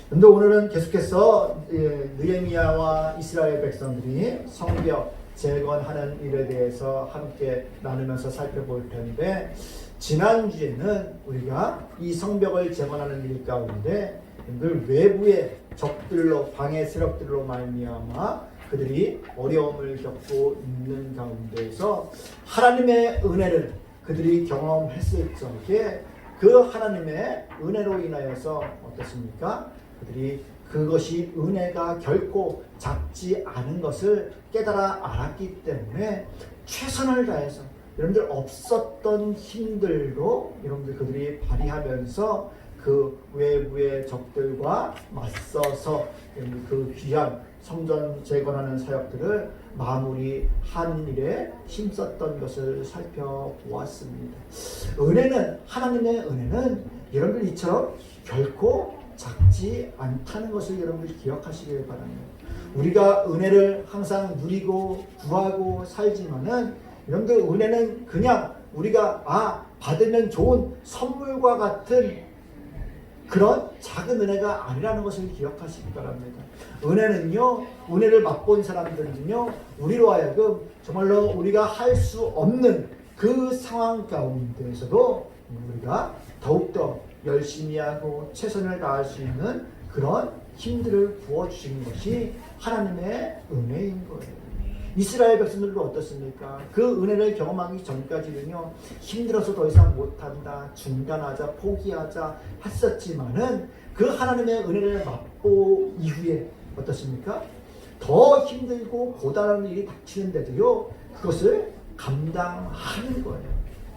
근데 오늘은 계속해서 느헤미야와 이스라엘 백성들이 성벽 재건하는 일에 대해서 함께 나누면서 살펴볼 텐데, 지난주에는 우리가 이 성벽을 재건하는 일 가운데 늘 외부의 적들로, 방해 세력들로 말미암아 그들이 어려움을 겪고 있는 가운데에서 하나님의 은혜를 그들이 경험했을 적에 그 하나님의 은혜로 인하여서 어떻습니까? 그들이 그것이 은혜가 결코 작지 않은 것을 깨달아 알았기 때문에 최선을 다해서 여러분들 없었던 힘들로 여러분들 그들이 발휘하면서 그 외부의 적들과 맞서서 그 귀한 성전 재건하는 사역들을 마무리한 일에 힘썼던 것을 살펴보았습니다. 은혜는, 하나님의 은혜는 여러분들 이처럼 결코 작지 않다는 것을 여러분들 기억하시길 바랍니다. 우리가 은혜를 항상 누리고 구하고 살지만은 여러분들 은혜는 그냥 우리가 받으면 좋은 선물과 같은 그런 작은 은혜가 아니라는 것을 기억하시기 바랍니다. 은혜는요, 은혜를 맛본 사람들은요, 우리로 하여금 정말로 우리가 할 수 없는 그 상황 가운데에서도 우리가 더욱더 열심히 하고 최선을 다할 수 있는 그런 힘들을 부어주시는 것이 하나님의 은혜인 거예요. 이스라엘 백성들도 어떻습니까? 그 은혜를 경험하기 전까지는요, 힘들어서 더 이상 못한다, 중단하자, 포기하자 했었지만은 그 하나님의 은혜를 맛보 이후에 어떻습니까? 더 힘들고 고단한 일이 닥치는데도요, 그것을 감당하는 거예요.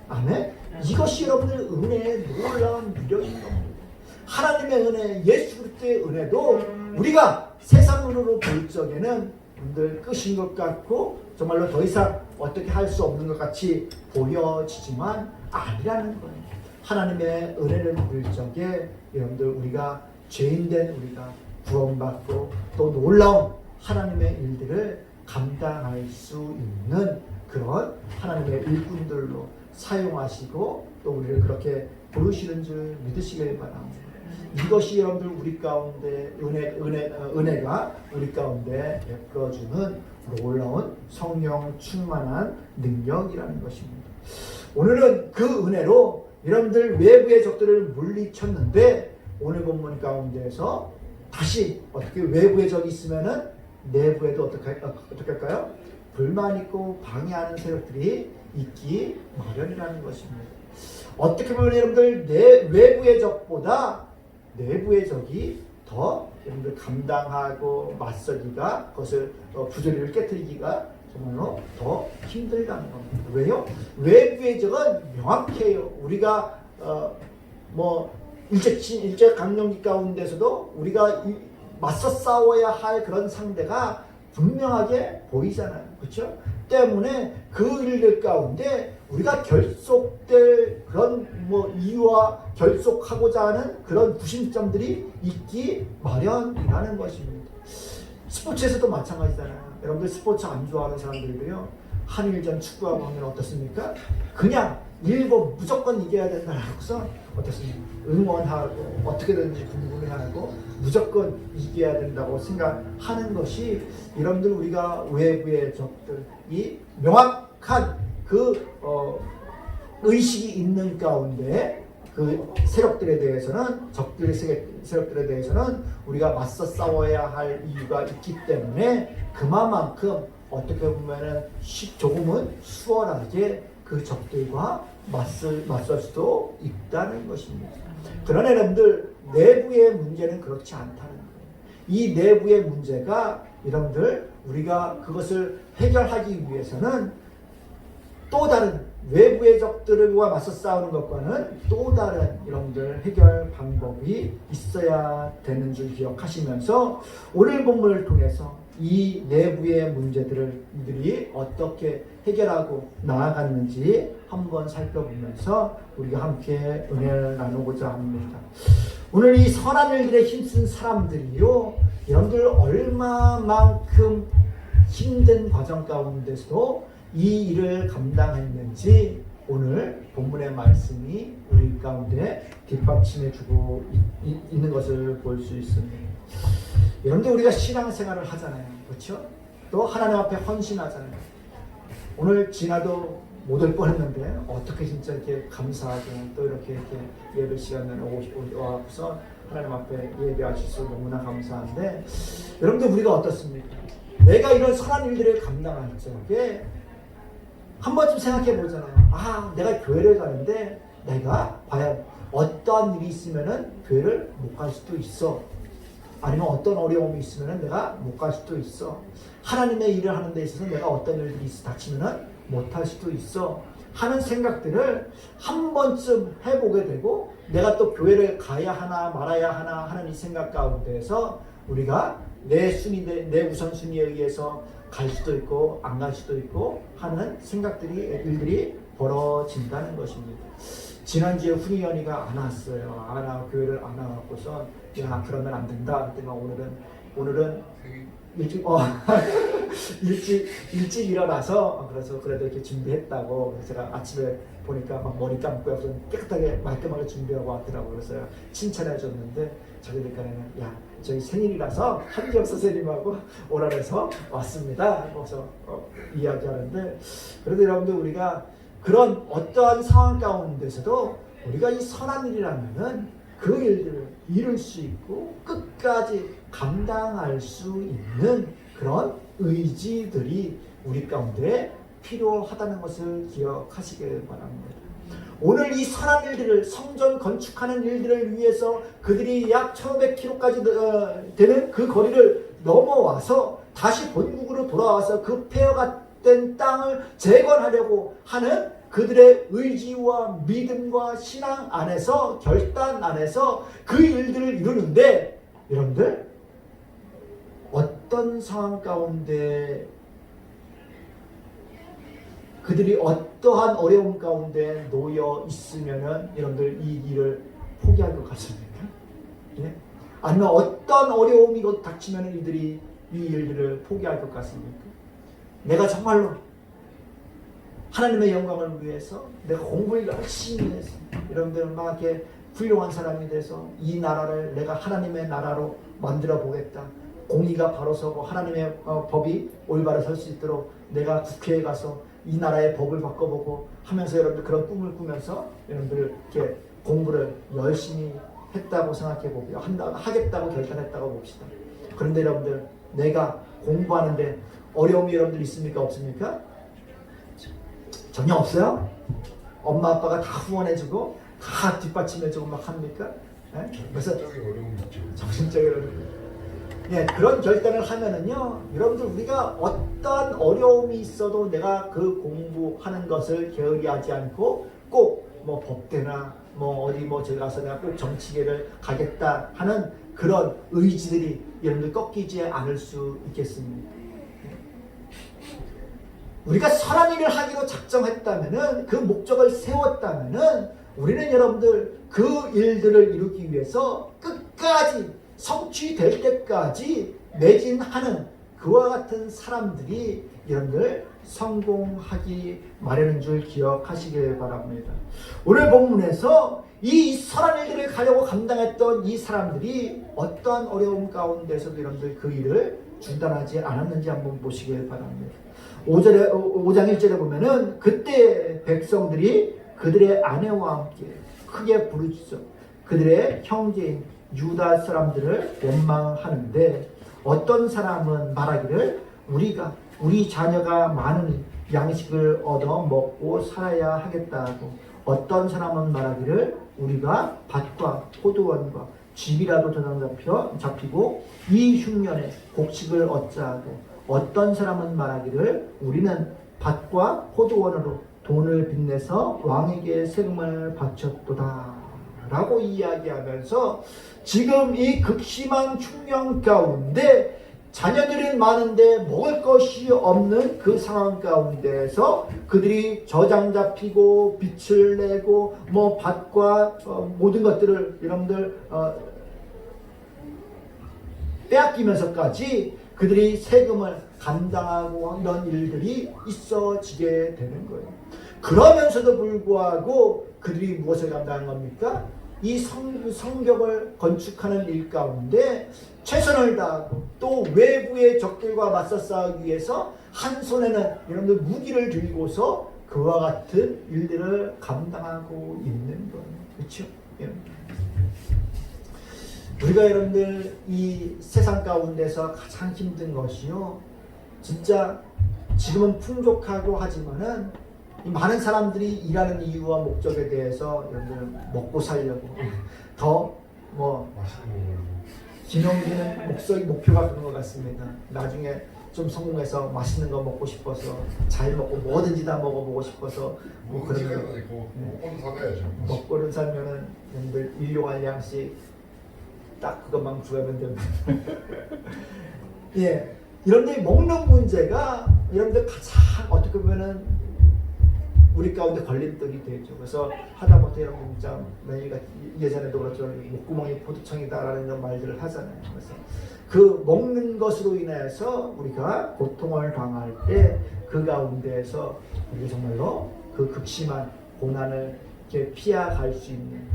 아멘? 이것이 여러분들 은혜의 놀라운 미력인 겁니다. 하나님의 은혜, 예수 그리스도의 은혜도 우리가 세상 눈으로 볼 적에는 늘 끝인 것 같고 정말로 더 이상 어떻게 할 수 없는 것 같이 보여지지만 아니라는 거예요. 하나님의 은혜를 누릴 적에 여러분들 우리가 죄인된 우리가 구원받고 또 놀라운 하나님의 일들을 감당할 수 있는 그런 하나님의 일꾼들로 사용하시고 또 우리를 그렇게 부르시는 줄 믿으시길 바랍니다. 이것이 여러분들 우리 가운데 은혜가 우리 가운데 베풀어주는 놀라운 성령 충만한 능력이라는 것입니다. 오늘은 그 은혜로 여러분들 외부의 적들을 물리쳤는데 오늘 본문 가운데에서 다시 어떻게 외부의 적이 있으면은 내부에도 어떻게 할까요? 불만 있고 방해하는 세력들이 있기 마련이라는 것입니다. 어떻게 보면 여러분들 외부의 적보다 내부의 적이 더 여러분들 감당하고 맞서기가 그것을 부조리를 깨뜨리기가 정말로 더 힘들다는 겁니다. 왜요? 외부의 적은 명확해요. 우리가 일제 강점기 가운데서도 우리가 맞서 싸워야 할 그런 상대가 분명하게 보이잖아요. 그렇죠? 때문에 그 일들 가운데 우리가 결속될 그런 이유와 결속하고자 하는 그런 구심점들이 있기 마련이라는 것입니다. 스포츠에서도 마찬가지잖아요. 여러분들 스포츠 안 좋아하는 사람들도요, 한일전 축구하고 하면 어떻습니까? 그냥 일본 무조건 이겨야 된다라고서 어떻습니까? 응원하고 어떻게든지 궁금해하고 무조건 이겨야 된다고 생각하는 것이 여러분들 우리가 외부의 적들이 명확한 그 의식이 있는 가운데 그 세력들에 대해서는 적들의 세력들에 대해서는 우리가 맞서 싸워야 할 이유가 있기 때문에 그만큼 어떻게 보면은 조금은 수월하게 그 적들과 맞설 수도 있다는 것입니다. 그러나 여러분들 내부의 문제는 그렇지 않다는 거예요. 이 내부의 문제가 여러분들 우리가 그것을 해결하기 위해서는 또 다른 외부의 적들과 맞서 싸우는 것과는 또 다른 여러분들 해결 방법이 있어야 되는 줄 기억하시면서 오늘 본문을 통해서 이 내부의 문제들이 어떻게 해결하고 나아갔는지 한번 살펴보면서 우리가 함께 은혜를 나누고자 합니다. 오늘 이 선한 일들에 힘쓴 사람들이요, 여러분들 얼마만큼 힘든 과정 가운데서도 이 일을 감당했는지 오늘 본문의 말씀이 우리 가운데 뒷받침해주고 있는 것을 볼 수 있습니다. 여러분들 우리가 신앙생활을 하잖아요. 그렇죠? 또 하나님 앞에 헌신하잖아요. 오늘 지나도 못 올 뻔했는데 어떻게 진짜 이렇게 감사하게 또 이렇게 예배 시간에 와서 하나님 앞에 예배하실 수 너무나 감사한데, 여러분들 우리가 어떻습니까? 내가 이런 선한 일들을 감당할 적에 한 번쯤 생각해 보잖아요. 아, 내가 교회를 가는데 내가 과연 어떠한 일이 있으면은 교회를 못 갈 수도 있어. 아니면 어떤 어려움이 있으면은 내가 못 갈 수도 있어. 하나님의 일을 하는 데 있어서 내가 어떤 일들이 닥치면은 못 할 수도 있어 하는 생각들을 한 번쯤 해보게 되고, 내가 또 교회를 가야 하나 말아야 하나 하는 이 생각 가운데에서 우리가 내 우선순위에 의해서 갈 수도 있고 안 갈 수도 있고 하는 일들이 벌어진다는 것입니다. 지난주에 훈이연이가 안 왔어요. 나 교회를 안 와갖고서 야 그러면 안 된다. 그랬더니 오늘은 일찍 일어나서 그래서 그래도 이렇게 준비했다고. 그래서 제가 아침에 보니까 막 머리 감고 와서 깨끗하게 말끔하게 준비하고 왔더라고요. 그래서 칭찬해 줬는데 자기들까지는 야 저희 생일이라서 한지혁 선생님하고 오라 해서 왔습니다. 그래서 이야기하는데, 그래도 여러분들 우리가 그런 어떠한 상황 가운데서도 우리가 이 선한 일이라면은 그 일들을 이룰 수 있고 끝까지 감당할 수 있는 그런 의지들이 우리 가운데 필요하다는 것을 기억하시길 바랍니다. 오늘 이 선한 일들을, 성전 건축하는 일들을 위해서 그들이 약 1500km까지 되는 그 거리를 넘어와서 다시 본국으로 돌아와서 그 폐허된 땅을 재건하려고 하는 그들의 의지와 믿음과 신앙 안에서, 결단 안에서 그 일들을 이루는데, 여러분들 어떤 상황 가운데 그들이 어떠한 어려움 가운데 놓여 있으면은 여러분들 이 일을 포기할 것 같습니까? 예? 아니면 어떤 어려움이 닥치면 이들이 이 일들을 포기할 것 같습니까? 내가 정말로 하나님의 영광을 위해서 내가 공부를 열심히 해서 여러분들 막 이렇게 훌륭한 사람이 돼서 이 나라를 내가 하나님의 나라로 만들어 보겠다. 공의가 바로 서고 하나님의 법이 올바로 설 수 있도록 내가 국회에 가서 이 나라의 법을 바꿔보고 하면서 여러분들 그런 꿈을 꾸면서 여러분들 이렇게 공부를 열심히 했다고 생각해 보고요. 하겠다고 결단했다고 봅시다. 그런데 여러분들 내가 공부하는데 어려움이 여러분들 있습니까? 없습니까? 전혀 없어요? 엄마 아빠가 다 후원해주고 다 뒷받침해주고 막 합니까? 네? 그래서 정신적인 어려움이 있죠. 정신적인 어려움. 네, 그런 결단을 하면은요, 여러분들 우리가 어떤 어려움이 있어도 내가 그 공부하는 것을 게으리하지 않고 꼭 뭐 법대나 뭐 어디 뭐 저기 가서 내가 꼭 정치계를 가겠다 하는 그런 의지들이 여러분들 꺾이지 않을 수 있겠습니다. 우리가 선한 일을 하기로 작정했다면은, 그 목적을 세웠다면은 우리는 여러분들 그 일들을 이루기 위해서 끝까지 성취될 때까지 매진하는 그와 같은 사람들이 여러분들 성공하기 마련인 줄 기억하시길 바랍니다. 오늘 본문에서 이 선한 일들을 가려고 감당했던 이 사람들이 어떠한 어려움 가운데서도 여러분들 그 일을 중단하지 않았는지 한번 보시길 바랍니다. 5장 1절에 보면은 그때 백성들이 그들의 아내와 함께 크게 부르짖어 그들의 형제인 유다 사람들을 원망하는데, 어떤 사람은 말하기를 우리 자녀가 많으니 양식을 얻어 먹고 살아야 하겠다고, 어떤 사람은 말하기를 우리가 밭과 포도원과 집이라도 잡히고 이 흉년에 곡식을 얻자 하고, 어떤 사람은 말하기를 우리는 밭과 포도원으로 돈을 빚내서 왕에게 세금을 바쳤도다 라고 이야기하면서 지금 이 극심한 흉년 가운데 자녀들이 많은데 먹을 것이 없는 그 상황 가운데에서 그들이 저장 잡히고 빚을 내고 뭐 밭과 모든 것들을 여러분들 빼앗기면서까지 그들이 세금을 감당하고 이런 일들이 있어지게 되는 거예요. 그러면서도 불구하고 그들이 무엇을 감당한 겁니까? 이 성벽을 건축하는 일 가운데 최선을 다하고 또 외부의 적들과 맞서 싸우기 위해서 한 손에는 여러분들 무기를 들고서 그와 같은 일들을 감당하고 있는 거예요. 그렇죠? 우리가 여러분들 이 세상 가운데서 가장 힘든 것이요, 진짜 지금은 풍족하고 하지만은 이 많은 사람들이 일하는 이유와 목적에 대해서 여러분들 먹고 살려고 더 뭐 김영기는 목표가 그런 것 같습니다. 나중에 좀 성공해서 맛있는 거 먹고 싶어서 잘 먹고 뭐든지 다 먹어보고 싶어서 뭐 그런 거 먹고는 살아야죠. 먹고는 살면은 여러분들 일용할량씩 딱 그것만 구하면 됩니다. 예, 여러분들이 먹는 문제가 여러분들 가장 어떻게 보면은 우리 가운데 걸림돌이 되죠. 그래서 하다못해 여러분 진짜 예전에도 그렇지만 목구멍이 포도청이다라는 이런 말들을 하잖아요. 그래서 그 먹는 것으로 인해서 우리가 고통을 당할 때 그 가운데에서 우리가 정말로 그 극심한 고난을 이렇게 피해갈 수 있는,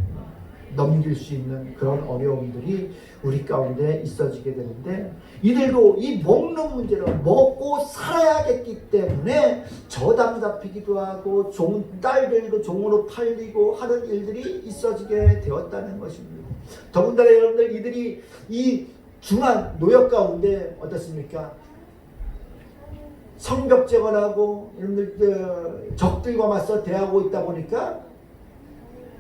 넘길 수 있는 그런 어려움들이 우리 가운데 있어지게 되는데, 이들도 이 먹는 문제로 먹고 살아야겠기 때문에 저당 잡히기도 하고 딸들도 종으로 팔리고 하는 일들이 있어지게 되었다는 것입니다. 더군다나 여러분들 이들이 이 중한 노역 가운데 어떻습니까? 성벽 재건하고 여러분들 적들과 맞서 대하고 있다 보니까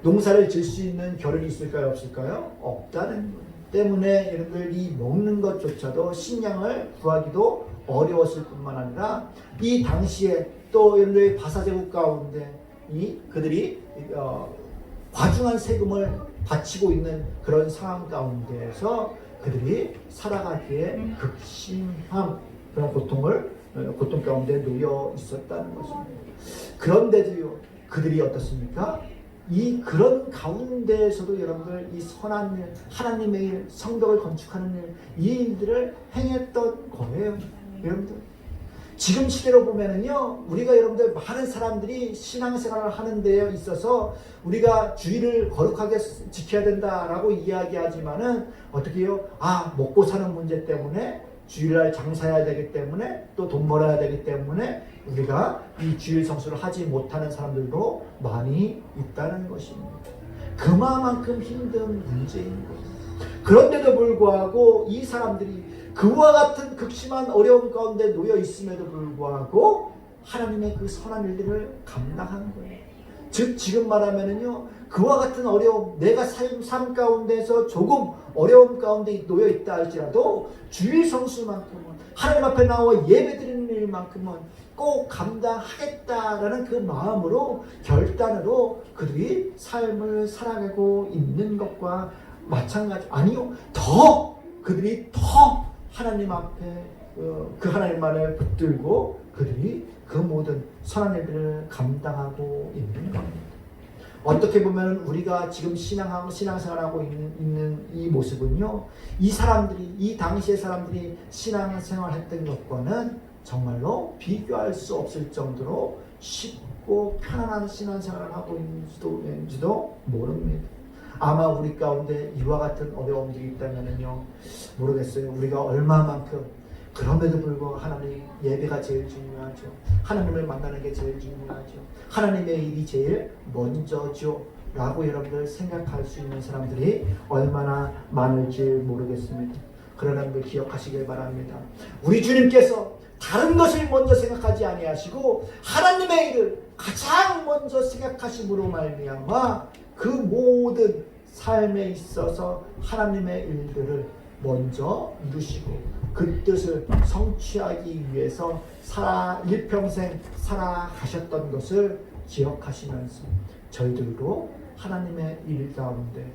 농사를 질 수 있는 겨를이 있을까요? 없을까요? 없다는 것 때문에 여러분들 이 먹는 것조차도 식량을 구하기도 어려웠을 뿐만 아니라 이 당시에 또 여러분들 바사제국 가운데 그들이 과중한 세금을 바치고 있는 그런 상황 가운데에서 그들이 살아가기에 극심한 그런 고통 가운데 놓여 있었다는 것입니다. 그런데도요, 그들이 어떻습니까? 그런 가운데에서도 여러분들 이 선한 일, 하나님의 일, 성벽을 건축하는 일, 이 일들을 행했던 거예요. 여러분들 지금 시대로 보면은요, 우리가 여러분들 많은 사람들이 신앙생활을 하는 데에 있어서 우리가 주의를 거룩하게 지켜야 된다라고 이야기하지만은 어떻게 해요? 먹고 사는 문제 때문에 주일날 장사해야 되기 때문에 또 돈 벌어야 되기 때문에 우리가 이 주일 성수를 하지 못하는 사람들도 많이 있다는 것입니다. 그만큼 힘든 문제인 거예요. 그런데도 불구하고 이 사람들이 그와 같은 극심한 어려움 가운데 놓여 있음에도 불구하고 하나님의 그 선한 일들을 감당한 거예요. 즉 지금 말하면은요, 그와 같은 어려움, 내가 삶 가운데서 조금 어려움 가운데 놓여 있다 할지라도 주일 성수만큼은 하나님 앞에 나와 예배드리는 일만큼은 꼭 감당하겠다라는 그 마음으로, 결단으로 그들이 삶을 살아가고 있는 것과 마찬가지. 아니요, 그들이 더 하나님 앞에 그 하나님만을 붙들고 그들이 그 모든 선한 일들을 감당하고 있는 겁니다. 어떻게 보면 우리가 지금 신앙생활하고 있는 이 모습은요, 이 당시의 사람들이 신앙생활했던 것과는 정말로 비교할 수 없을 정도로 쉽고 편안한 신앙생활을 하고 있는지도 모릅니다. 아마 우리 가운데 이와 같은 어려움들이 있다면요, 모르겠어요. 우리가 얼마만큼, 그럼에도 불구하고 하나님 예배가 제일 중요하죠. 하나님을 만나는 게 제일 중요하죠. 하나님의 일이 제일 먼저죠 라고 여러분들 생각할 수 있는 사람들이 얼마나 많을지 모르겠습니다. 그러나 기억하시길 바랍니다. 우리 주님께서 다른 것을 먼저 생각하지 아니하시고 하나님의 일을 가장 먼저 생각하심으로 말미암아 그 모든 삶에 있어서 하나님의 일들을 먼저 이루시고 그 뜻을 성취하기 위해서 일평생 살아가셨던 것을 기억하시면서 저희들도 하나님의 일 가운데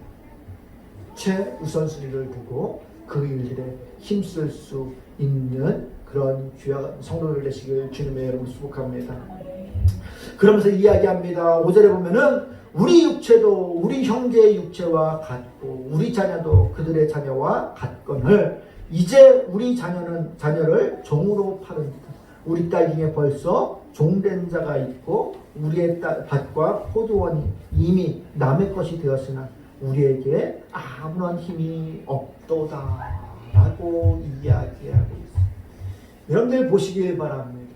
최우선순위를 두고 그 일들에 힘쓸 수 있는 그런 귀한 성도들 되시길 주님의 이름으로 축복합니다. 그러면서 이야기합니다. 5절에 보면은 우리 육체도 우리 형제의 육체와 같고 우리 자녀도 그들의 자녀와 같거늘 이제 우리 자녀를 종으로 파는 우리 딸 중에 벌써 종된 자가 있고 우리의 밭과 포도원이 이미 남의 것이 되었으나 우리에게 아무런 힘이 없도다 라고 이야기하고 있습니다. 여러분들 보시길 바랍니다.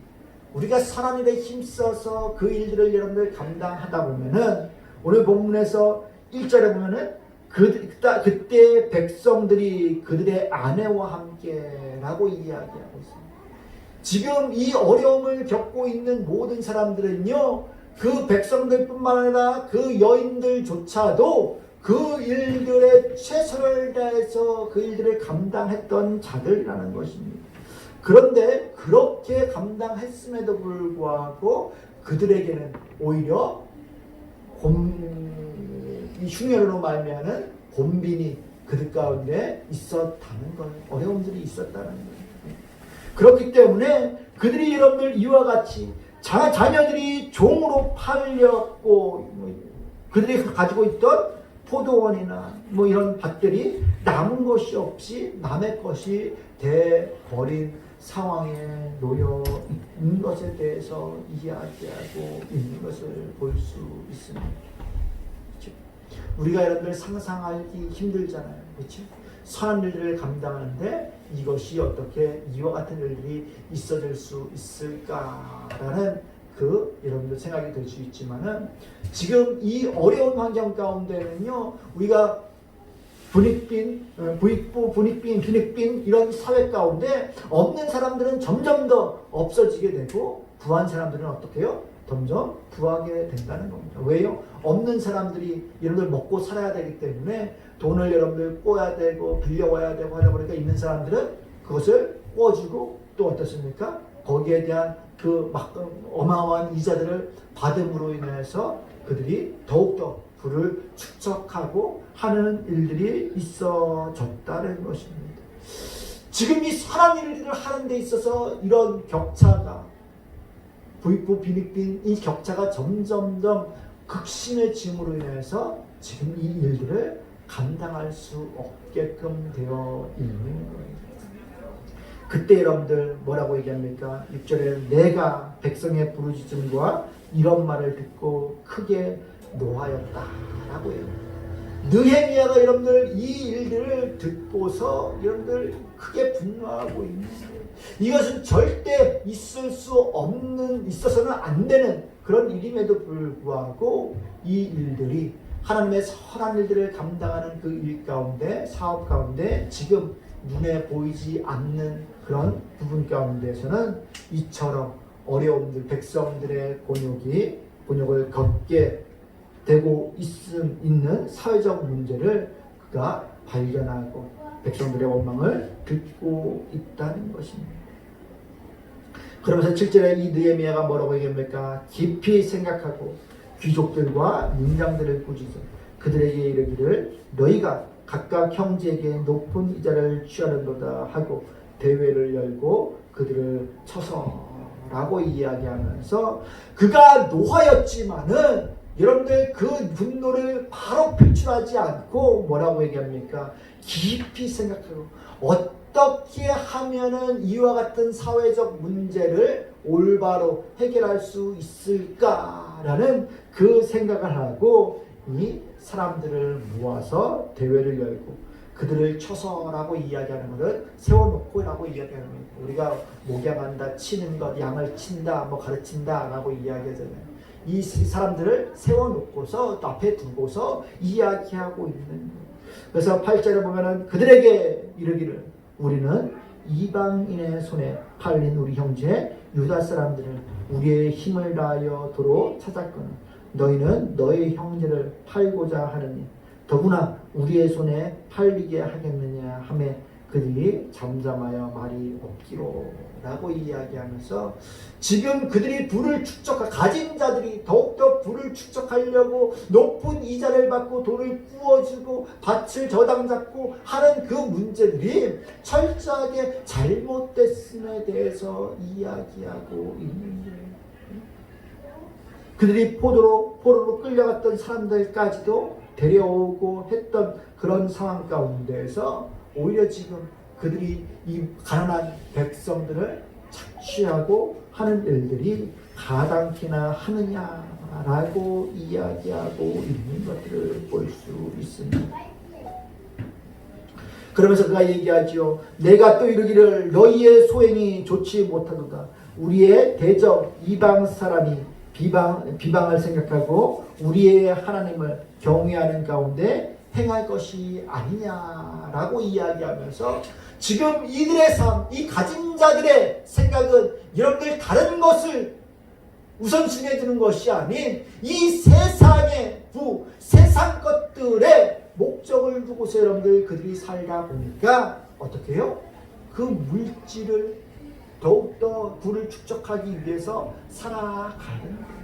우리가 선한 일에 힘써서 그 일들을 여러분들 감당하다 보면은 오늘 본문에서 1절에 보면은 그때 백성들이 그들의 아내와 함께 라고 이야기하고 있습니다. 지금 이 어려움을 겪고 있는 모든 사람들은요, 그 백성들뿐만 아니라 그 여인들조차도 그 일들에 최선을 다해서 그 일들을 감당했던 자들이라는 것입니다. 그런데 그렇게 감당했음에도 불구하고 그들에게는 오히려 이 흉년으로 말미암은 곤빈이 그들 가운데 있었다는 거예요. 어려움들이 있었다는 거예요. 그렇기 때문에 그들이 여러분들 이와 같이 자녀들이 종으로 팔렸고 그들이 가지고 있던 포도원이나 이런 밭들이 남은 것이 없이 남의 것이 돼 버린 상황에 놓여 있는 것에 대해서 이야기하고 있는 것을 볼 수 있습니다. 그렇죠? 우리가 여러분들 상상하기 힘들잖아요. 그렇죠? 선한 일들을 감당하는데 이것이 어떻게 이와 같은 일들이 있어질 수 있을까라는 여러분들 생각이 될 수 있지만은 지금 이 어려운 환경 가운데는요, 우리가 부익부, 빈익빈 이런 사회 가운데 없는 사람들은 점점 더 없어지게 되고 부한 사람들은 어떻게 해요? 점점 부하게 된다는 겁니다. 왜요? 없는 사람들이 여러분들 먹고 살아야 되기 때문에 돈을 여러분들 꿔야 되고 빌려와야 되고 하다 보니까 있는 사람들은 그것을 꿔주고 또 어떻습니까? 거기에 대한 어마어마한 이자들을 받음으로 인해서 그들이 더욱더 부를 축적하고 하는 일들이 있어졌다는 것입니다. 지금 이 선한 일들을 하는 데 있어서 이런 격차가 부익부 빈익빈 이 격차가 점점점 극심해짐으로 인해서 지금 이 일들을 감당할 수 없게끔 되어 있는 거예요. 그때 여러분들 뭐라고 얘기합니까? 6절에 내가 백성의 부르짖음과 이런 말을 듣고 크게 노하였다라고 해요. 느헤미야가 여러분들 이 일들을 듣고서 여러분들 크게 분노하고 있는 거예요. 이것은 절대 있어서는 안 되는 그런 일임에도 불구하고 이 일들이 하나님의 선한 일들을 감당하는 그 일 가운데, 사업 가운데 지금 눈에 보이지 않는 그런 부분 가운데서는 이처럼 어려움들, 백성들의 곤욕을 겪게 되고 있는 사회적 문제를 그가 발견하고 백성들의 원망을 듣고 있다는 것입니다. 그러면서 7절에 이 느헤미야가 뭐라고 얘기합니까? 깊이 생각하고 귀족들과 민장들을 꾸짖어 그들에게 이르기를 너희가 각각 형제에게 높은 이자를 취하는도다 하고 대회를 열고 그들을 쳐서라고 이야기하면서 그가 노하였지만은 여러분들 그 분노를 바로 표출하지 않고 뭐라고 얘기합니까? 깊이 생각하고 어떻게 하면은 이와 같은 사회적 문제를 올바로 해결할 수 있을까라는 그 생각을 하고 이 사람들을 모아서 대회를 열고 그들을 쳐서라고 이야기하는 것은 세워놓고라고 이야기하는 겁니다. 우리가 목양한다, 치는 것, 양을 친다, 가르친다라고 이야기하잖아요. 이 사람들을 세워놓고서 또 앞에 두고서 이야기하고 있는 거예요. 그래서 8절에 보면은 그들에게 이르기를 우리는 이방인의 손에 팔린 우리 형제 유다 사람들을 우리의 힘을 다하여 도로 찾았거늘 너희는 너희 형제를 팔고자 하느니 더구나 우리의 손에 팔리게 하겠느냐 하매 그들이 잠잠하여 말이 없기로 라고 이야기하면서 지금 그들이 부를 가진 자들이 더욱더 부를 축적하려고 높은 이자를 받고 돈을 구워주고 밭을 저당 잡고 하는 그 문제들이 철저하게 잘못됐음에 대해서 이야기하고 있는 거예요. 그들이 포로로 끌려갔던 사람들까지도 데려오고 했던 그런 상황 가운데에서 오히려 지금 그들이 이 가난한 백성들을 착취하고 하는 일들이 가당키나 하느냐라고 이야기하고 있는 것들을 볼 수 있습니다. 그러면서 그가 얘기하지요. 내가 또 이르기를 너희의 소행이 좋지 못하도다. 우리의 대적 이방 사람이 비방을 생각하고 우리의 하나님을 경외하는 가운데 행할 것이 아니냐라고 이야기하면서 지금 이들의 삶, 이 가진 자들의 생각은 여러분들 다른 것을 우선순위에 두는 것이 아닌 이 세상의 세상 것들의 목적을 두고서 여러분들 그들이 살다 보니까 어떻게 해요? 그 물질을 더욱더 부를 축적하기 위해서 살아가는 거예요.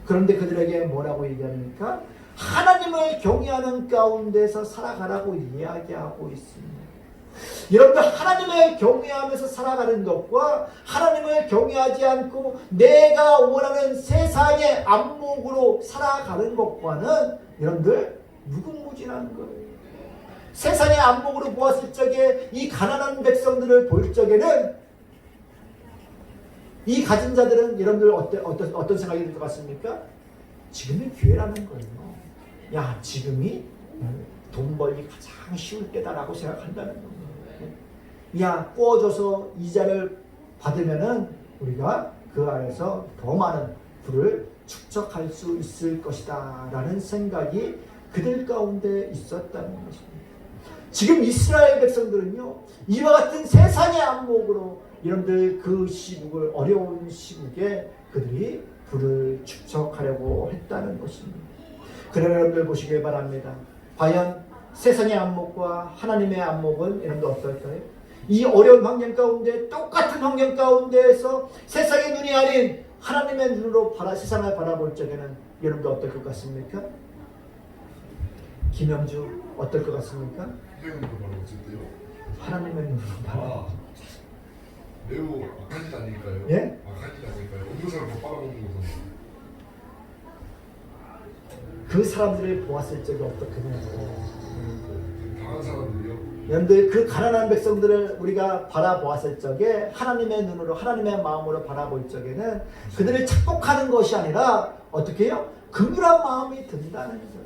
그런데 그들에게 뭐라고 얘기합니까? 하나님을 경외하는 가운데서 살아가라고 이야기하고 있습니다. 여러분들 하나님을 경외하면서 살아가는 것과 하나님을 경외하지 않고 내가 원하는 세상의 안목으로 살아가는 것과는 여러분들 무궁무진한 거예요. 세상의 안목으로 보았을 적에 이 가난한 백성들을 볼 적에는 이 가진 자들은 여러분들 어떤 생각이 들 것 같습니까? 지금이 기회라는 거예요. 야, 지금이 돈 벌기 가장 쉬울 때다라고 생각한다는 겁니다. 야, 구워줘서 이자를 받으면은 우리가 그 안에서 더 많은 부를 축적할 수 있을 것이다 라는 생각이 그들 가운데 있었다는 것입니다. 지금 이스라엘 백성들은요, 이와 같은 세상의 안목으로 여러분들 그 시국을, 어려운 시국에 그들이 부를 축적하려고 했다는 것입니다. 그러나 여러분들 보시길 바랍니다. 과연 세상의 안목과 하나님의 안목은 여러분들 어떨까요? 이 어려운 환경 가운데, 똑같은 환경 가운데에서 세상의 눈이 아닌 하나님의 눈으로 세상을 바라볼 적에는 여러분들 어떨 것 같습니까? 김영주 어떨 것 같습니까? 하나님의 눈으로 바라보죠. 매우 악한 짓 아닐까요? 예? 악한 짓 아닐까요? 없는 사람을 빨아먹는 것은. 그 사람들을 보았을 적에 어떻겠냐고. 강한 사람들이요? 여러분들 그 가난한 백성들을 우리가 바라보았을 적에 하나님의 눈으로, 하나님의 마음으로 바라볼 적에는 그들을 착복하는 것이 아니라 어떻게 해요? 긍휼한 마음이 든다는 거예요.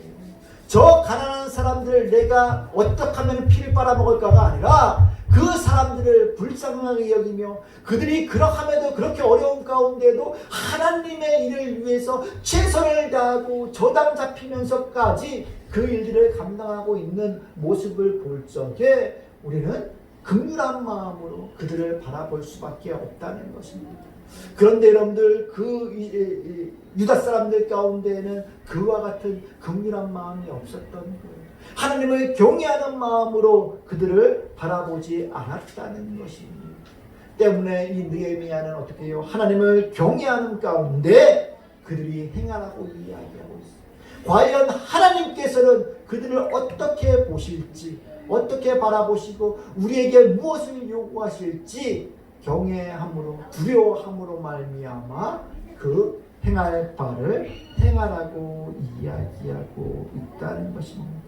저 가난한 사람들 내가 어떻게 하면 피를 빨아먹을까가 아니라 그 사람들을 불쌍하게 여기며 그들이 그러함에도 그렇게 어려운 가운데도 하나님의 일을 위해서 최선을 다하고 저당 잡히면서까지 그 일들을 감당하고 있는 모습을 볼 적에 우리는 긍휼한 마음으로 그들을 바라볼 수밖에 없다는 것입니다. 그런데 여러분들 그 유다 사람들 가운데에는 그와 같은 긍휼한 마음이 없었던 거예요. 하나님을 경외하는 마음으로 그들을 바라보지 않았다는 것입니다. 때문에 이 느헤미야는 어떻게 해요? 하나님을 경외하는 가운데 그들이 행하라고 이야기하고 있어요. 과연 하나님께서는 그들을 어떻게 보실지, 어떻게 바라보시고 우리에게 무엇을 요구하실지 경외함으로, 두려워함으로 말미암아 그 행할 바를 행하라고 이야기하고 있다는 것입니다.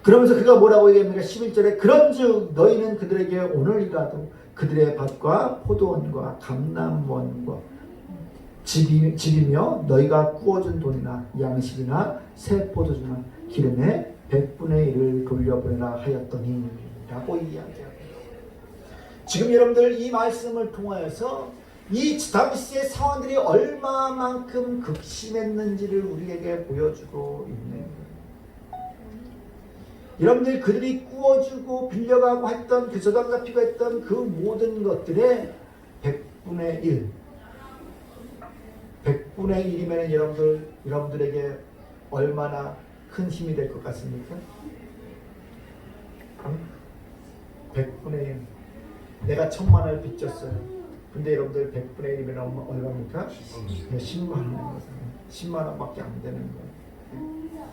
그러면서 그가 뭐라고 얘기합니까? 11절에 그런즉 너희는 그들에게 오늘이라도 그들의 밭과 포도원과 감람원과 집이며 너희가 구워준 돈이나 양식이나 새 포도주나 기름의 100분의 1을 돌려보내라 하였더니 라고 이야기합니다. 지금 여러분들 이 말씀을 통하여서 이 당시의 상황들이 얼마만큼 극심했는지를 우리에게 보여주고 있는 거예요. 여러분들 그들이 구워주고 빌려가고 했던 그 저당 잡히고 했던 그 모든 것들의 100분의 1 100분의 1이면 여러분들에게 얼마나 큰 힘이 될 것 같습니까? 100분의 1 내가 1000만원을 빚졌어요. 근데 여러분들 100분의 1이면 얼마입니까? 10만 원. 10만 원밖에 안 되는 거예요.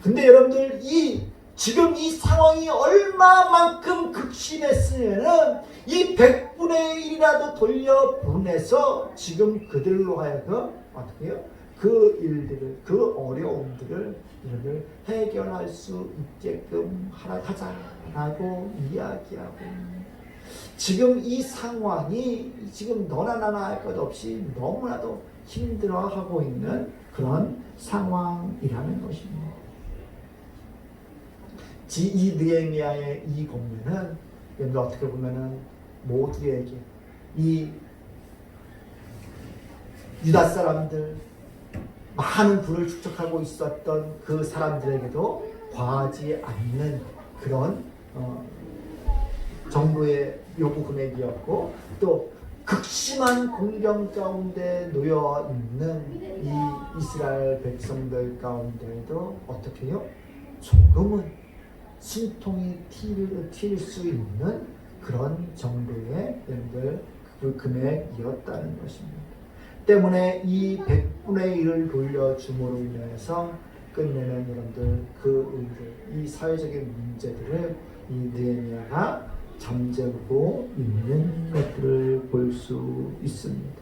근데 여러분들 지금 이 상황이 얼마만큼 극심했으면은 이 100분의 1이라도 돌려보내서 지금 그들로 하여금 어떻게 해요? 그 일들을, 그 어려움들을 여러분들 해결할 수 있게끔 하자라고 이야기하고 지금 이 상황이 지금 너나 나나 할 것 없이 너무나도 힘들어하고 있는 그런 상황이라는 것입니다. 이 느헤미야의 이 공면은 여러분 어떻게 보면은 모두에게 이 유다 사람들 많은 부를 축적하고 있었던 그 사람들에게도 과하지 않는 그런 정부의 요구 금액이었고 또 극심한 공경 가운데 놓여 있는 이 이스라엘 백성들 가운데에도 어떻게 해요? 조금은 숨통이 튈 수 있는 그런 정도의 그 금액이었다는 것입니다. 때문에 이 100분의 1을 돌려줌으로 인해서 끝내는 여러분들 그 일들, 이 사회적인 문제들을 이 느헤미야가 잠재우고 있는 것들을 볼 수 있습니다.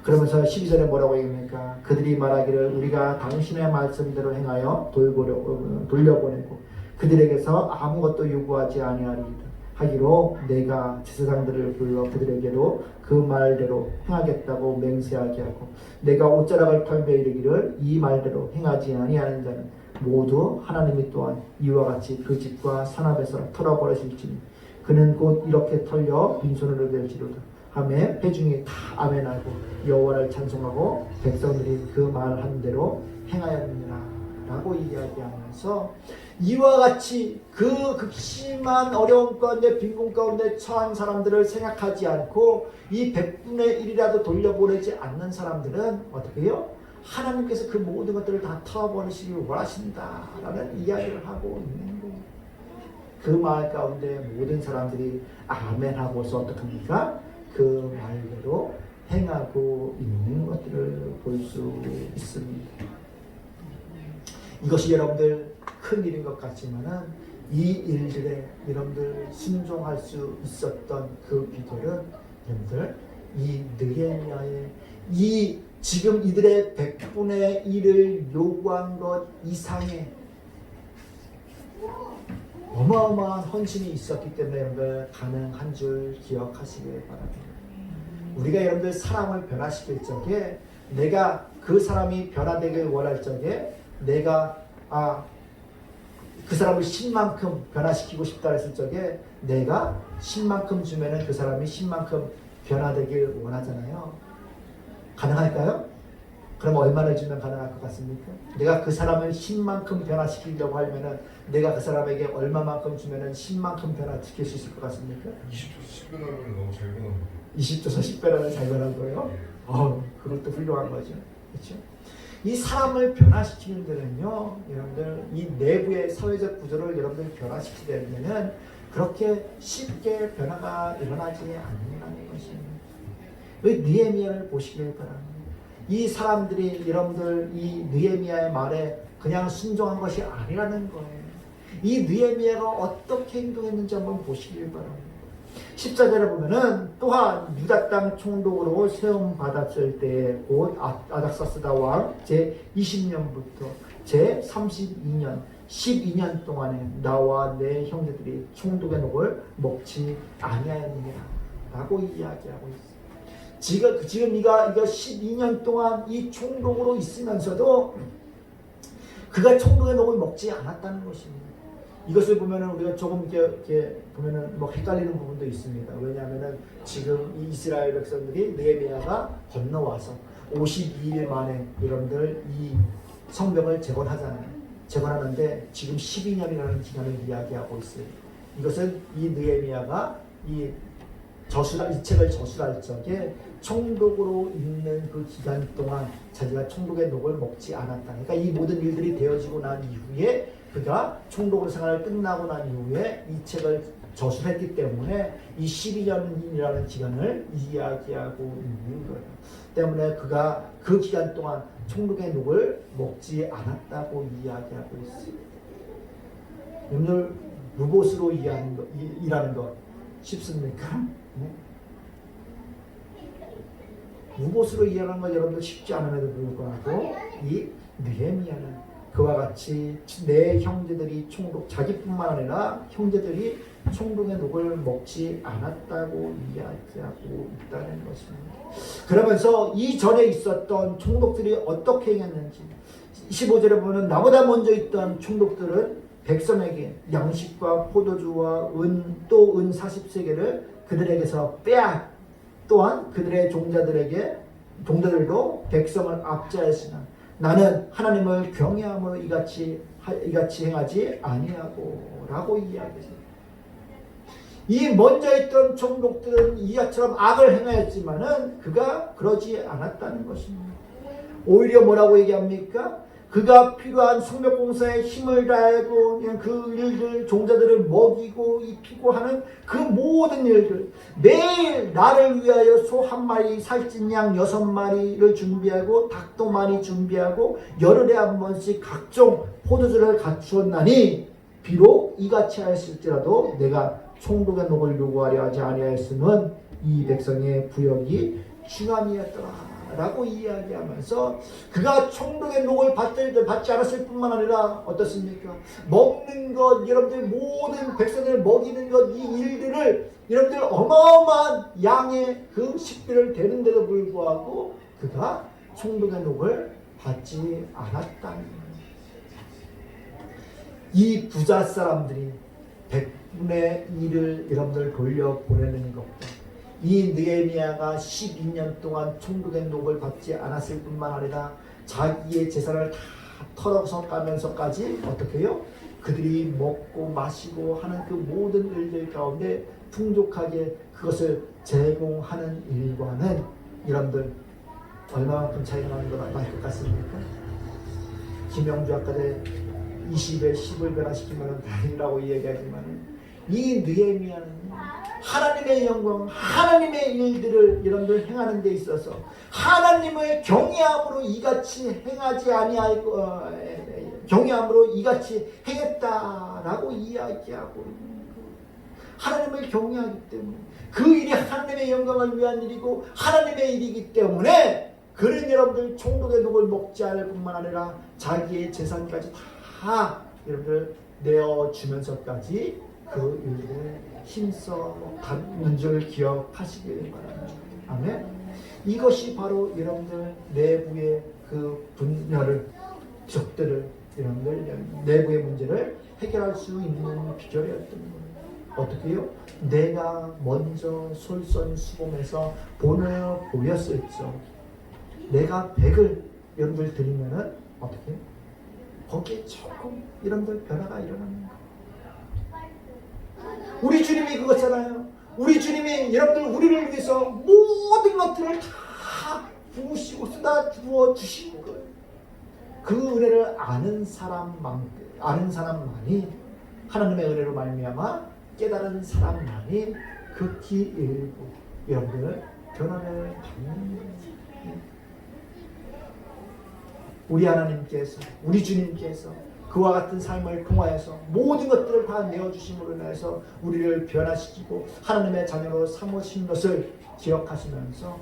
그러면서 12절에 뭐라고 얘기합니까? 그들이 말하기를 우리가 당신의 말씀대로 행하여 돌려보내고 그들에게서 아무것도 요구하지 아니하리이다 하기로 내가 제사장들을 불러 그들에게도 그 말대로 행하겠다고 맹세하게 하고 내가 옷자락을 털며 이르기를 이 말대로 행하지 아니하는 자는 모두 하나님이 또한 이와 같이 그 집과 산업에서 털어버리실지니 그는 곧 이렇게 털려 빈손으로 될지로다 하매 회중이 다 아멘하고 여호와를 찬송하고 백성들이 그 말한 대로 행하였느니라 라고 이야기하면서 이와 같이 그 극심한 어려움 가운데 빈곤 가운데 처한 사람들을 생각하지 않고 이 100분의 1이라도 돌려보내지 않는 사람들은 어떻게 해요? 하나님께서 그 모든 것들을 다 털어버리시길 원하신다라는 이야기를 하고 있는 거예요. 그 말 가운데 모든 사람들이 아멘하고서 어떻게 합니까? 그 말대로 행하고 있는 것들을 볼 수 있습니다. 이것이 여러분들 큰 일인 것 같지만은 이 일들에 여러분들 순종할 수 있었던 그 비결은 여러분들 이 느헤미야의 이 지금 이들의 100분의 1을 요구한 것 이상의 어마어마한 헌신이 있었기 때문에 여러분들 가능한 줄 기억하시길 바랍니다. 우리가 여러분들 사람을 변화시킬 적에 내가 그 사람이 변화되길 원할 적에 내가 그 사람을 10만큼 변화시키고 싶다 했을 적에 내가 10만큼 주면은 그 사람이 10만큼 변화되길 원하잖아요. 가능할까요? 그럼 얼마를 주면 가능할 것 같습니까? 내가 그 사람을 10만큼 변화시키려고 하면은 내가 그 사람에게 얼마만큼 주면은 10만큼 변화시킬 수 있을 것 같습니까? 20조에서 10배 나면 너무 잘 변한 거예요. 20조에서 10배라는 잘 변한 거예요? 그것도 훌륭한 거죠. 그렇죠? 이 사람을 변화시키는 데는요, 여러분들 이 내부의 사회적 구조를 여러분들 변화시키려면은 그렇게 쉽게 변화가 일어나지 않는다는 것입니다. 느헤미야를 보시길 바랍니다. 이 사람들이 여러분들 이 느헤미야의 말에 그냥 순종한 것이 아니라는 거예요. 이 느헤미야가 어떻게 행동했는지 한번 보시길 바랍니다. 14절에 보면은 또한 유다 땅 총독으로 세움 받았을 때에 곧 아닥사스다 왕 제 20년부터 제 32년 12년 동안에 나와 내 형제들이 총독의 녹을 먹지 아니하였느니라 라고 이야기하고 있어요. 지금 이거 12년 동안 이 총독으로 있으면서도 그가 총독의 녹을 먹지 않았다는 것입니다. 이것을 보면은 우리가 조금 이렇게 보면은 뭐 헷갈리는 부분도 있습니다. 왜냐하면은 지금 이 이스라엘 백성들이 느헤미야가 건너와서 52일 만에 여러분들 이 성벽을 재건하잖아요. 재건하는데 지금 12년이라는 기간을 이야기하고 있어요. 이것은 이 느헤미야가 이 책을 저술할 적에 총독으로 있는 그 기간 동안 자기가 총독의 녹을 먹지 않았다. 그러니까 이 모든 일들이 되어지고 난 이후에 그가 총독으로 생활을 끝나고 난 이후에 이 책을 저술했기 때문에 이 12년이라는 기간을 이야기하고 있는 거예요. 때문에 그가 그 기간 동안 총독의 녹을 먹지 않았다고 이야기하고 있습니다. 여러분들 무봇으로 일하는 거 쉽습니까? 네? 무봇으로 일하는 건 여러분들 쉽지 않음에도 불구하고 이 느헤미야는 그와 같이 내 형제들이 자기뿐만 아니라 형제들이 총독의 녹을 먹지 않았다고 이야기하고 있다는 것입니다. 그러면서 이전에 있었던 총독들이 어떻게 행했는지 15절에 보면 나보다 먼저 있던 총독들은 백성에게 양식과 포도주와 또 은 40세겔을 그들에게서 빼앗, 또한 그들의 종자들도 백성을 압제하였으나 나는 하나님을 경외함으로 이같이 행하지 아니하고 라고 이야기했습니다. 이 먼저 있던 총독들은 이하처럼 악을 행하였지만은 그가 그러지 않았다는 것입니다. 오히려 뭐라고 얘기합니까? 그가 필요한 성벽공사에 힘을 다하고 그 일들, 종자들을 먹이고 입히고 하는 그 모든 일들, 매일 나를 위하여 소 한 마리, 살찐 양 6마리를 준비하고 닭도 많이 준비하고 열흘에 한 번씩 각종 포도주를 갖추었나니 비록 이같이 하였을지라도 내가 총독의 녹을 요구하려 하지 아니하였으면 이 백성의 부역이 중함이었더라 라고 이야기하면서 그가 총독의 녹을 받지 않았을 뿐만 아니라 어떻습니까? 먹는 것, 여러분들 모든 백성을 먹이는 것, 이 일들을 여러분들 어마어마한 양의 그 식비를 대는데도 불구하고 그가 총독의 녹을 받지 않았다는 거예요. 이 부자 사람들이 100분의 1을 여러분들 돌려보내는 것과 이 느헤미야가 12년 동안 총독의 녹을 받지 않았을 뿐만 아니라 자기의 재산을 다 털어서 가면서까지 어떻게 해요? 그들이 먹고 마시고 하는 그 모든 일들 가운데 풍족하게 그것을 제공하는 일과는 여러분들 얼마만큼 차이가 나는 것 같습니까? 김영주 아까 전에 20에 10을 변화시키면 다행이라고 얘기하지만 이 느헤미야는 하나님의 영광, 하나님의 일들을 여러분들 행하는 데 있어서 하나님을 경외함으로 이같이 행했다라고 이야기하고 있는 거예요. 하나님을 경외하기 때문에 그 일이 하나님의 영광을 위한 일이고 하나님의 일이기 때문에 그런 여러분들 총독의 녹을 먹지 않을 뿐만 아니라 자기의 재산까지 다 여러분들 내어주면서까지 그 일을 힘써 갖는 줄 기억하시길 바랍니다. 아멘. 이것이 바로 여러분들 내부의 그 분열을, 적들을, 여러분들 내부의 문제를 해결할 수 있는 비결이었던 거예요. 어떻게 해요? 내가 먼저 솔선수범해서 본을 보였었죠. 내가 100을 여러분들 드리면은 어떻게 해요? 거기에 조금 여러분들 변화가 일어나는 거예요. 우리 주님이 그거잖아요. 우리 주님이 여러분들 우리를 위해서 모든 것들을 다 부으시고 쏟아 부어 주신 거예요. 그 은혜를 아는 사람만이 하나님의 은혜로 말미암아 깨달은 사람만이 극히 일부 여러분들 변화를 받는 거예요. 우리 하나님께서, 우리 주님께서 그와 같은 삶을 통하여서 모든 것들을 다 내어주심으로 인해서 우리를 변화시키고 하나님의 자녀로 삼으신 것을 기억하시면서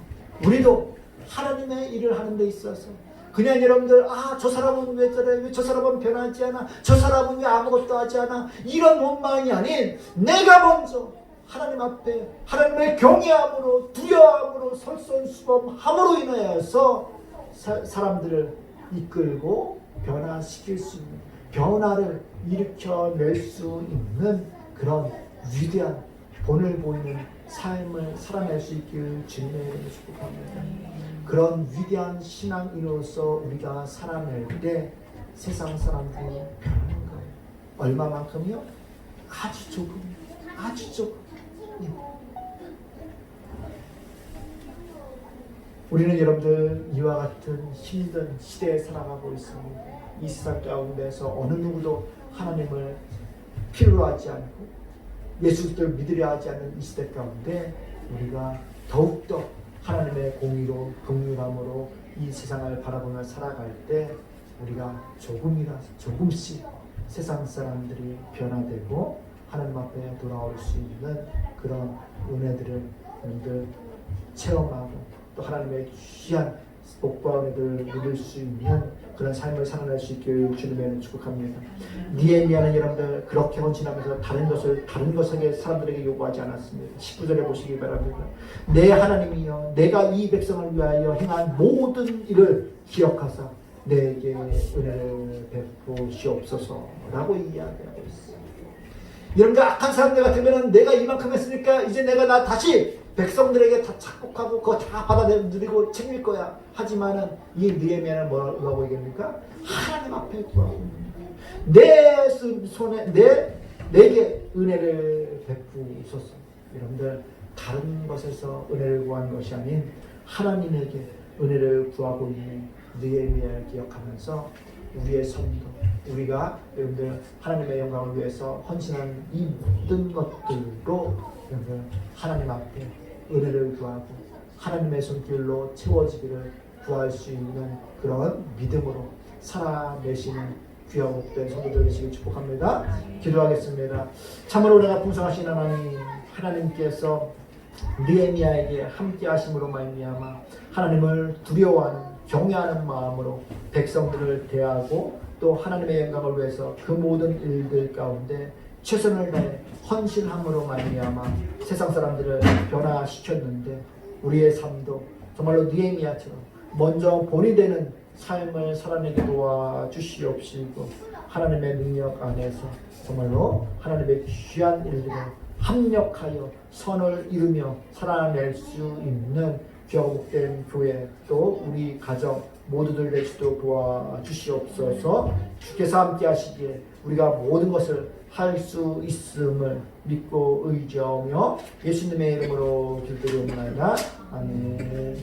우리도 하나님의 일을 하는 데 있어서 그냥 여러분들 저 사람은 왜 저래, 왜 저 사람은 변하지 않아, 저 사람은 왜 아무것도 하지 않아, 이런 원망이 아닌 내가 먼저 하나님 앞에 하나님을 경외함으로 두려움으로 설선수범함으로 인하여서 사람들을 이끌고 변화시킬 수 있는, 변화를 일으켜낼 수 있는 그런 위대한 본을 보이는 삶을 살아낼 수 있길 주님의 이름으로 축복합니다. 그런 위대한 신앙인으로서 우리가 살아낼 때 세상 사람들이 변하는 거예요. 얼마만큼이요? 아주 조금, 아주 조금. 우리는 여러분들 이와 같은 힘든 시대에 살아가고 있습니다. 이 세상 가운데서 어느 누구도 하나님을 필요로 하지 않고 예수 그리스도를 믿으려 하지 않는 이 시대 가운데 우리가 더욱더 하나님의 공의로 긍휼함으로 이 세상을 바라보며 살아갈 때 우리가 조금씩 세상 사람들이 변화되고 하나님 앞에 돌아올 수 있는 그런 은혜들을 여러분들 체험하고 또 하나님의 귀한 복과 은혜를 누릴 수 있는 그런 삶을 살아낼 수 있기를 주님의 축복합니다. 니에미아는 여러분들 그렇게 헌신하면서 다른 것에게 사람들에게 요구하지 않았습니다. 19절에 보시기 바랍니다. 내 하나님이여 내가 이 백성을 위하여 행한 모든 일을 기억하사 내게 은혜를 베푸시옵소서 라고 이야기하고 있어요. 여러분들 악한 사람들 같으면 내가 이만큼 했으니까 이제 내가 나 다시 백성들에게 다 착복하고 그거 다 받아들이고 챙길 거야. 하지만은 이 느헤미야는 뭐라고 얘기합니까? 하나님 앞에 구하고 내 손에 내게 은혜를 베푸소서. 여러분들 다른 것에서 은혜를 구하는 것이 아닌 하나님에게 은혜를 구하고 있는 느헤미야를 기억하면서 우리의 삶도 우리가 여러분들 하나님의 영광을 위해서 헌신한 이 모든 것들로 여러분들 하나님 앞에 은혜를 구하고 하나님의 손길로 채워지기를 구할 수 있는 그런 믿음으로 살아내시는 귀하고 복된 성도들 되시길 축복합니다. 기도하겠습니다. 참으로 은혜가 풍성하신 하나님께서 느헤미야에게 함께 하심으로 말미암아 하나님을 두려워하는 경외하는 마음으로 백성들을 대하고 또 하나님의 영광을 위해서 그 모든 일들 가운데 최선을 다해 헌신함으로 말미암아 세상 사람들을 변화시켰는데 우리의 삶도 정말로 느헤미야처럼 먼저 본이 되는 삶을 살아내게 도와주시옵시고 하나님의 능력 안에서 정말로 하나님의 귀한 일들을 합력하여 선을 이루며 살아낼 수 있는 귀하고 복된 교회 또 우리 가정 모두들 되시도록 도와주시옵소서. 주께서 함께 하시기에 우리가 모든 것을 할 수 있음을 믿고 의지하며 예수님의 이름으로 기도드리옵나이다. 아멘.